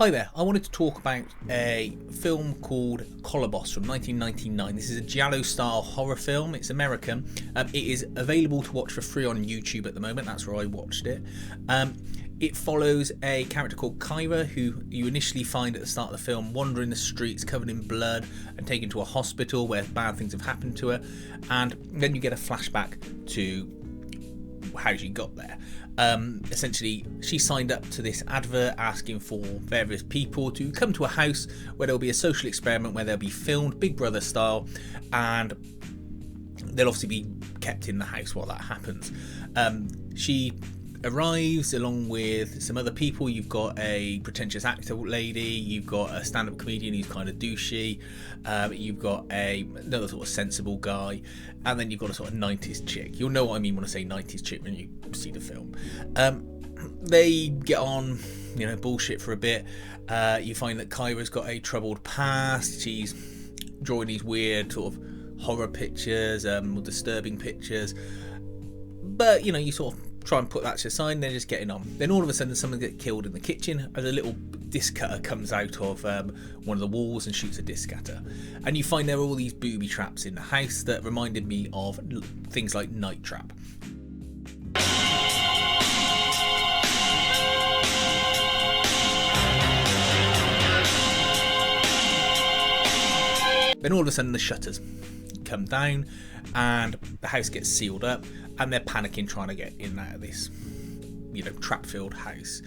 Hi there, I wanted to talk about a film called KOLOBOS from 1999. This is a giallo-style horror film. It's American. It is available to watch for free on YouTube at the moment. That's where I watched it. It follows a character called Kyra, who you initially find at the start of the film wandering the streets covered in blood and taken to a hospital where bad things have happened to her. And then you get a flashback to how she got there. Essentially, she signed up to this advert asking for various people to come to a house where there'll be a social experiment where they'll be filmed Big Brother style, and they'll obviously be kept in the house while that happens. She arrives along with some other people. You've got a pretentious actor lady, you've got a stand-up comedian who's kind of douchey, you've got another sort of sensible guy, and then you've got a sort of 90s chick. You'll know what I mean when I say 90s chick when you see the film. They get on, bullshit for a bit. You find that Kyra's got a troubled past. She's drawing these weird sort of horror pictures, or disturbing pictures, but you sort of try and put that to the side. They're just getting on. Then all of a sudden someone gets killed in the kitchen as a little disc cutter comes out of one of the walls and shoots a disc at her. And you find there are all these booby traps in the house that reminded me of things like Night Trap. Then all of a sudden the shutters come down and the house gets sealed up, and they're panicking trying to get in and out of this trap-filled house.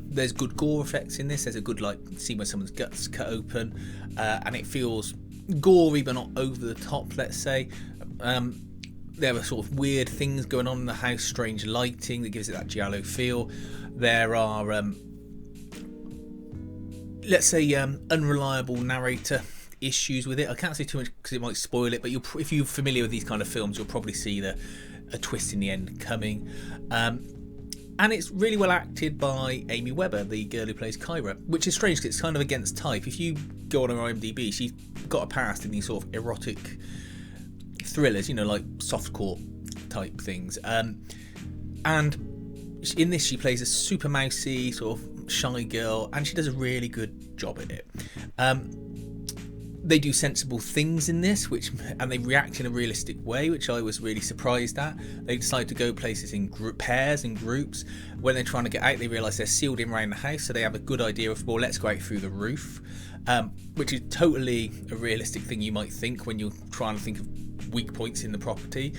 There's good gore effects in this. There's a good scene where someone's guts cut open, and it feels gory but not over the top, let's say. There are sort of weird things going on in the house, strange lighting that gives it that giallo feel. There are let's say unreliable narrator issues with it. I can't say too much because it might spoil it, but if you're familiar with these kind of films, you'll probably see a twist in the end coming. And it's really well acted by Amy Webber, the girl who plays Kyra, which is strange because it's kind of against type. If you go on her IMDb, she's got a past in these sort of erotic thrillers, like softcore type things. And in this, she plays a super mousy, sort of shy girl, and she does a really good job at it. They do sensible things in this, and they react in a realistic way, which I was really surprised at. They decide to go places in pairs and groups. When they're trying to get out, they realise they're sealed in around the house, so they have a good idea of, well, let's go out through the roof, which is totally a realistic thing you might think when you're trying to think of weak points in the property.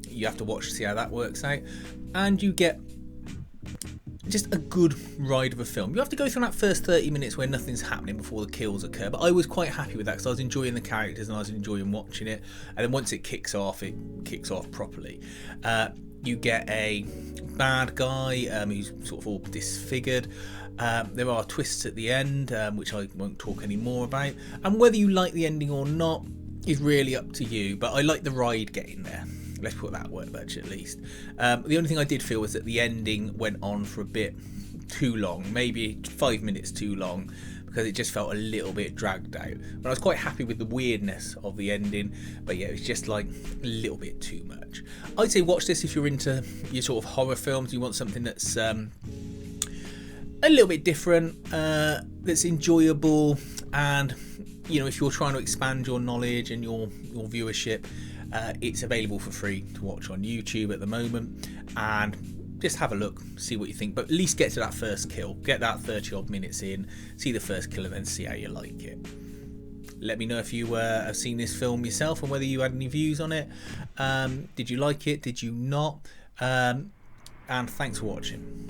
You have to watch to see how that works out, and you get just a good ride of a film. You have to go through that first 30 minutes where nothing's happening before the kills occur, but I was quite happy with that because I was enjoying the characters and I was enjoying watching it. And then once it kicks off properly. You get a bad guy who's sort of all disfigured. There are twists at the end, which I won't talk any more about. And whether you like the ending or not is really up to you, but I like the ride getting there. Let's put that word much at least. The only thing I did feel was that the ending went on for a bit too long, maybe 5 minutes too long, because it just felt a little bit dragged out. But I was quite happy with the weirdness of the ending, but yeah, it was just a little bit too much. I'd say watch this if you're into your sort of horror films. You want something that's a little bit different, that's enjoyable, and if you're trying to expand your knowledge and your viewership, it's available for free to watch on YouTube at the moment, and just have a look, see what you think, but at least get to that first kill, get that 30 odd minutes in, see the first kill, and then see how you like it. Let me know if you have seen this film yourself and whether you had any views on it. Did you like it? Did you not? And thanks for watching.